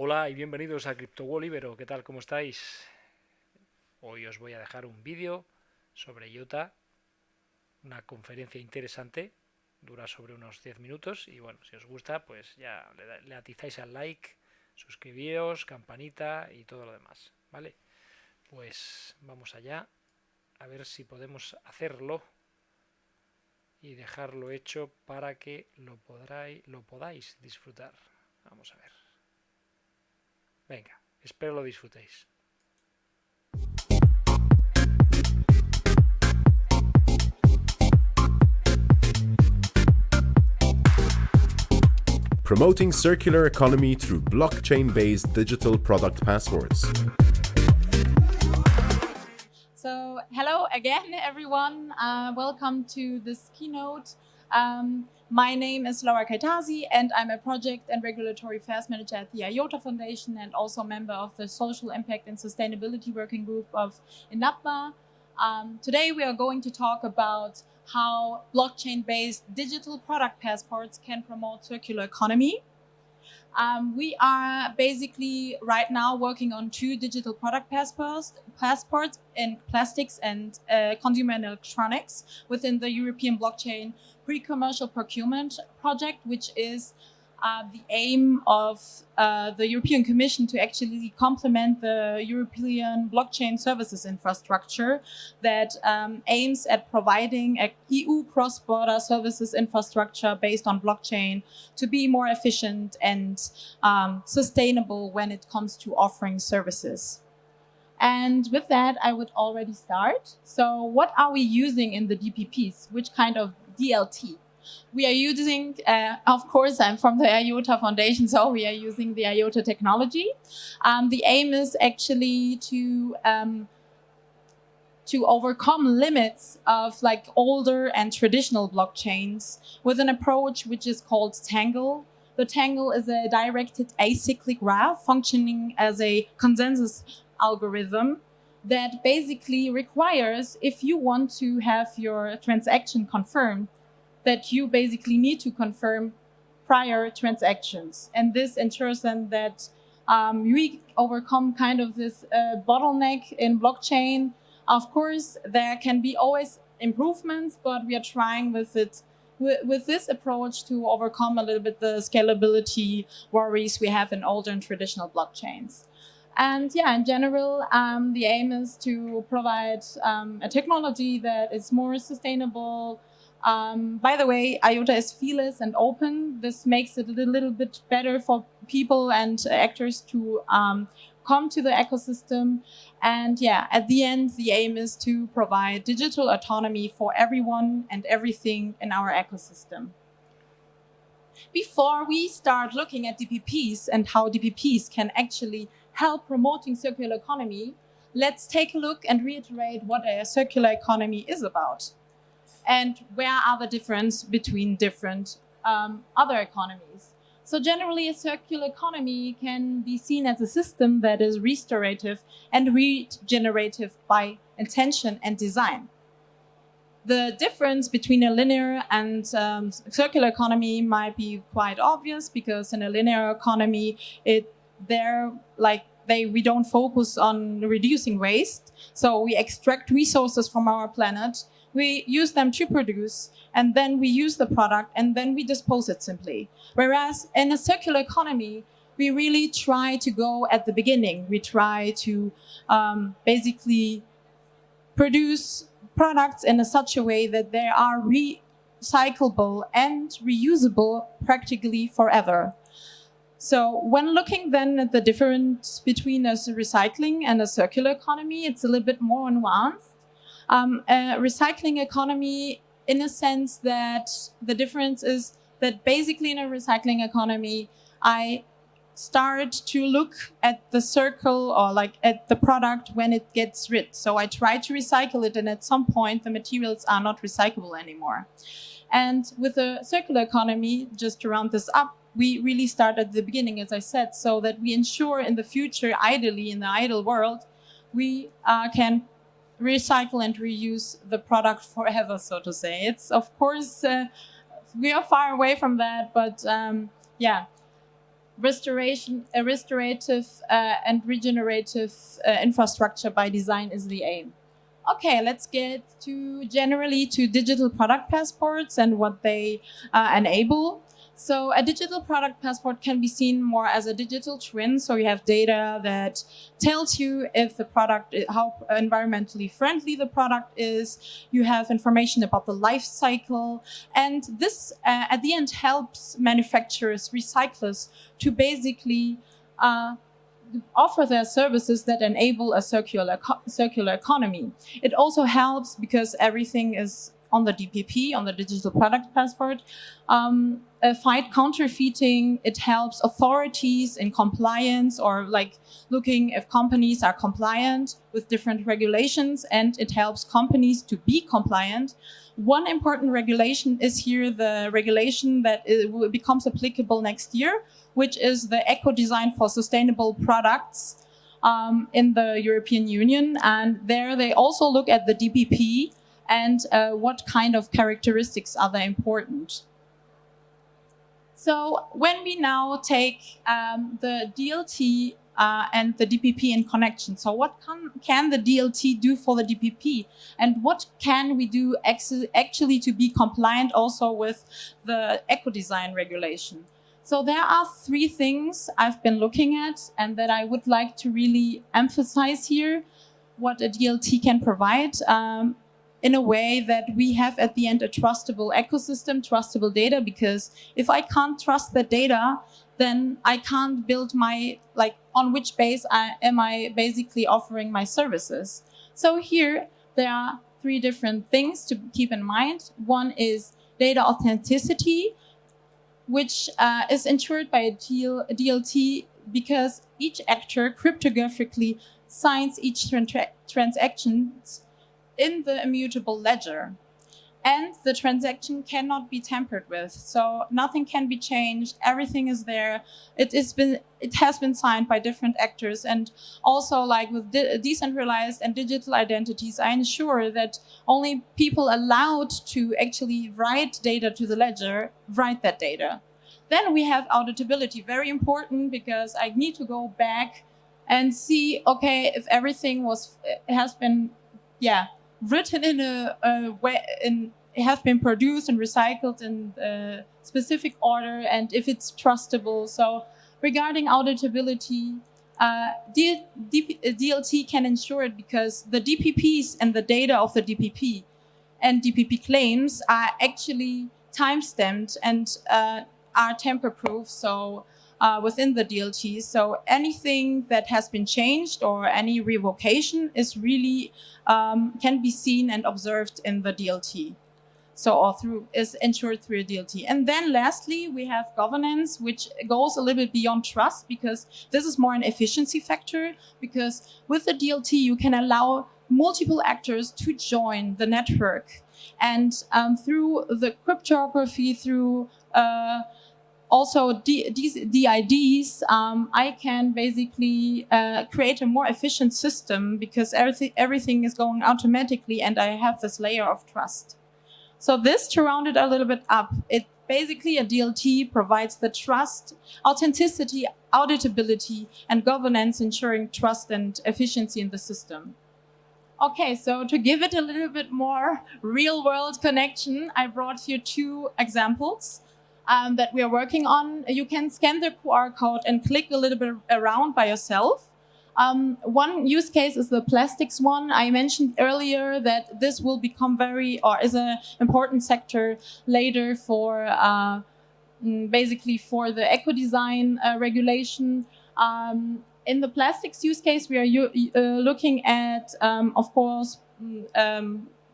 Hola y bienvenidos a CryptoWall Ibero. ¿Qué tal? ¿Cómo estáis? Hoy os voy a dejar un vídeo sobre Iota, una conferencia interesante, dura sobre unos 10 minutos y bueno, si os gusta pues ya le atizáis al like, suscribíos, campanita y todo lo demás, ¿vale? Pues vamos allá, a ver si podemos hacerlo y dejarlo hecho para que lo podáis disfrutar. Vamos a ver. Venga, espero lo disfrutéis. Promoting circular economy through blockchain-based digital product passports. So, hello again, everyone. Welcome to this keynote. My name is Laura Kaitazi, and I'm a Project and Regulatory Affairs Manager at the Iota Foundation and also a member of the Social Impact and Sustainability Working Group of INAPMA. Today, we are going to talk about how blockchain-based digital product passports can promote circular economy. We are basically right now working on 2 digital product passports in plastics and consumer electronics within the European blockchain pre-commercial procurement project, which is the aim of the European Commission to actually complement the European blockchain services infrastructure that aims at providing a EU cross-border services infrastructure based on blockchain to be more efficient and sustainable when it comes to offering services. And with that, I would already start. So what are we using in the DPPs? Which kind of DLT? We are using, of course, I'm from the Iota Foundation, so we are using the Iota technology. The aim is actually to overcome limits of like older and traditional blockchains with an approach which is called Tangle. The Tangle is a directed acyclic graph functioning as a consensus algorithm that basically requires, if you want to have your transaction confirmed, that you basically need to confirm prior transactions. And this ensures then that we overcome kind of this bottleneck in blockchain. Of course, there can be always improvements, but we are trying with this approach to overcome a little bit the scalability worries we have in older and traditional blockchains. And yeah, in general, the aim is to provide a technology that is more sustainable. By the way, Iota is feeless and open. This makes it a little bit better for people and actors to come to the ecosystem. And yeah, at the end, the aim is to provide digital autonomy for everyone and everything in our ecosystem. Before we start looking at DPPs and how DPPs can actually help promoting circular economy, let's take a look and reiterate what a circular economy is about. And where are the differences between different other economies? So generally, a circular economy can be seen as a system that is restorative and regenerative by intention and design. The difference between a linear and circular economy might be quite obvious, because in a linear economy, we don't focus on reducing waste. So we extract resources from our planet, we use them to produce, and then we use the product, and then we dispose it simply. Whereas in a circular economy, we really try to go at the beginning. We try to basically produce products in such a way that they are recyclable and reusable practically forever. So when looking then at the difference between a recycling and a circular economy, it's a little bit more nuanced. A recycling economy, in a sense that the difference is that basically in a recycling economy, I start to look at the circle or like at the product when it gets rid. So I try to recycle it, and at some point the materials are not recyclable anymore. And with a circular economy, just to round this up, we really start at the beginning, as I said, so that we ensure in the future, ideally in the ideal world, we can recycle and reuse the product forever, so to say. It's, of course, we are far away from that, but yeah. restorative and regenerative infrastructure by design is the aim. Okay, let's get generally to digital product passports and what they enable. So a digital product passport can be seen more as a digital twin. So you have data that tells you if the product, how environmentally friendly the product is. You have information about the life cycle. And this, at the end, helps manufacturers, recyclers, to basically offer their services that enable a circular economy. It also helps because everything is on the DPP, on the digital product passport. Fight counterfeiting. It helps authorities in compliance, or like looking if companies are compliant with different regulations, and it helps companies to be compliant. One important regulation is here the regulation that becomes applicable next year, which is the Eco Design for Sustainable Products in the European Union. And there they also look at the DPP and what kind of characteristics are they important. So when we now take the DLT and the DPP in connection, so what can the DLT do for the DPP, and what can we do actually to be compliant also with the eco-design regulation? So there are three things I've been looking at and that I would like to really emphasize here, what a DLT can provide. In a way that we have at the end a trustable ecosystem, trustable data, because if I can't trust the data, then I can't build my, like, on which base am I basically offering my services. So here there are three different things to keep in mind. One is data authenticity, which is ensured by a DLT because each actor cryptographically signs each transaction in the immutable ledger, and the transaction cannot be tampered with. So nothing can be changed. Everything is there. It has been signed by different actors, and also, like with decentralized and digital identities, I ensure that only people allowed to actually write data to the ledger write that data. Then we have auditability, very important, because I need to go back and see, okay, if everything has been, written in a way, it has been produced and recycled in a specific order, and if it's trustable. So regarding auditability, DLT can ensure it because the DPPs and the data of the DPP and DPP claims are actually time-stamped and are tamper-proof. So within the DLT. So anything that has been changed or any revocation is really can be seen and observed in the DLT. So is ensured through a DLT. And then lastly, we have governance, which goes a little bit beyond trust, because this is more an efficiency factor, because with the DLT, you can allow multiple actors to join the network. And through the cryptography, through also DIDs, I can basically create a more efficient system because everything is going automatically, and I have this layer of trust. So this, to round it a little bit up, it basically, a DLT provides the trust, authenticity, auditability, and governance, ensuring trust and efficiency in the system. Okay, so to give it a little bit more real-world connection, I brought here two examples that we are working on. You can scan the QR code and click a little bit around by yourself. One use case is the plastics one. I mentioned earlier that this will become is an important sector later for basically for the eco-design regulation. In the plastics use case, we are looking at, of course,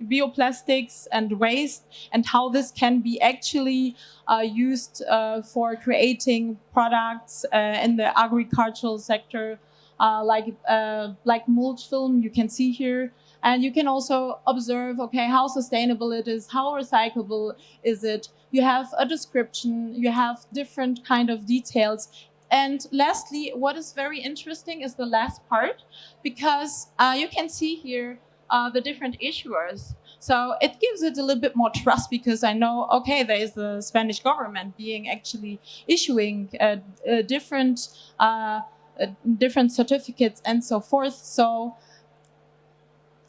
bioplastics and waste, and how this can be actually used for creating products in the agricultural sector, like mulch film you can see here. And you can also observe, okay, how sustainable it is, how recyclable is it. You have a description, you have different kind of details. And lastly, what is very interesting is the last part, because you can see here the different issuers. So it gives it a little bit more trust because I know, okay, there is the Spanish government being actually issuing different certificates and so forth. So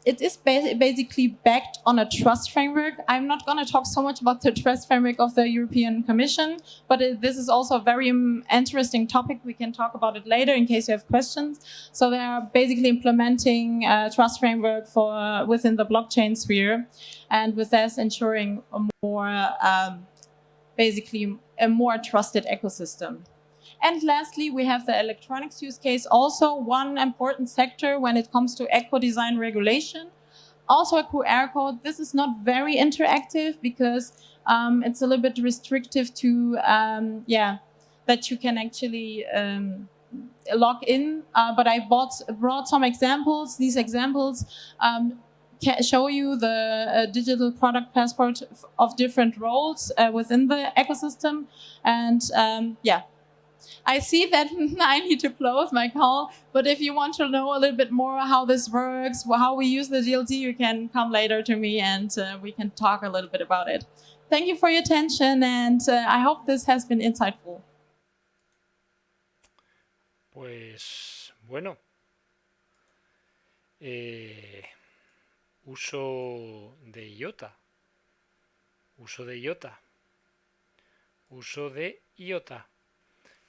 it is basically backed on a trust framework. I'm not going to talk so much about the trust framework of the European Commission, but this is also a very interesting topic. We can talk about it later in case you have questions. So they are basically implementing a trust framework for within the blockchain sphere, and with this ensuring a more basically a more trusted ecosystem. And lastly, we have the electronics use case, also one important sector when it comes to eco-design regulation. Also a QR code. This is not very interactive because it's a little bit restrictive to, that you can actually log in. But I brought some examples. These examples show you the digital product passport of different roles within the ecosystem. And I see that I need to close my call, but if you want to know a little bit more how this works, how we use the DLT, you can come later to me and we can talk a little bit about it. Thank you for your attention, and I hope this has been insightful. Pues bueno, uso de Iota, uso de Iota,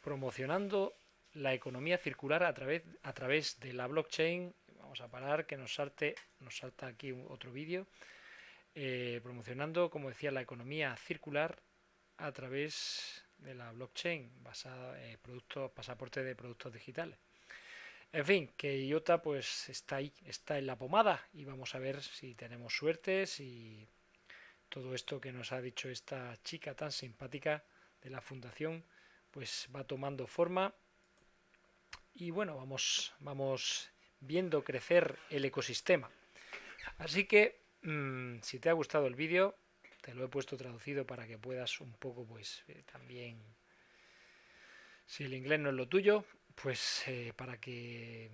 promocionando la economía circular a través de la blockchain. Vamos a parar que nos salta aquí otro vídeo. Promocionando, como decía, la economía circular a través de la blockchain basada en pasaporte de productos digitales. En fin, que Iota pues está ahí, está en la pomada, y vamos a ver si tenemos suerte, si todo esto que nos ha dicho esta chica tan simpática de la fundación pues va tomando forma. Y bueno, vamos viendo crecer el ecosistema. Así que si te ha gustado el vídeo, te lo he puesto traducido para que puedas un poco pues también, si el inglés no es lo tuyo, pues para que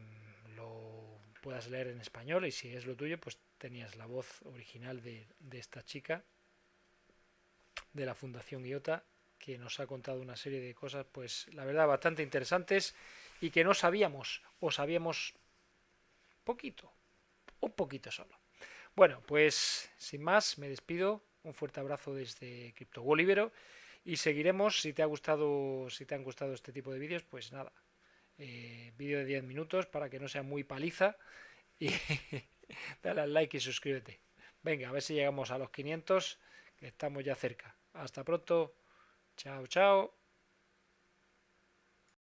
lo puedas leer en español, y si es lo tuyo pues tenías la voz original de esta chica de la Fundación Iota, que nos ha contado una serie de cosas, pues la verdad bastante interesantes, y que no sabíamos, o sabíamos poquito, un poquito solo. Bueno, pues sin más me despido, un fuerte abrazo desde CryptoWolibero, y seguiremos. Si te han gustado este tipo de vídeos, pues nada, vídeo de 10 minutos para que no sea muy paliza, y dale al like y suscríbete. Venga, a ver si llegamos a los 500, que estamos ya cerca. Hasta pronto. Chao, chao.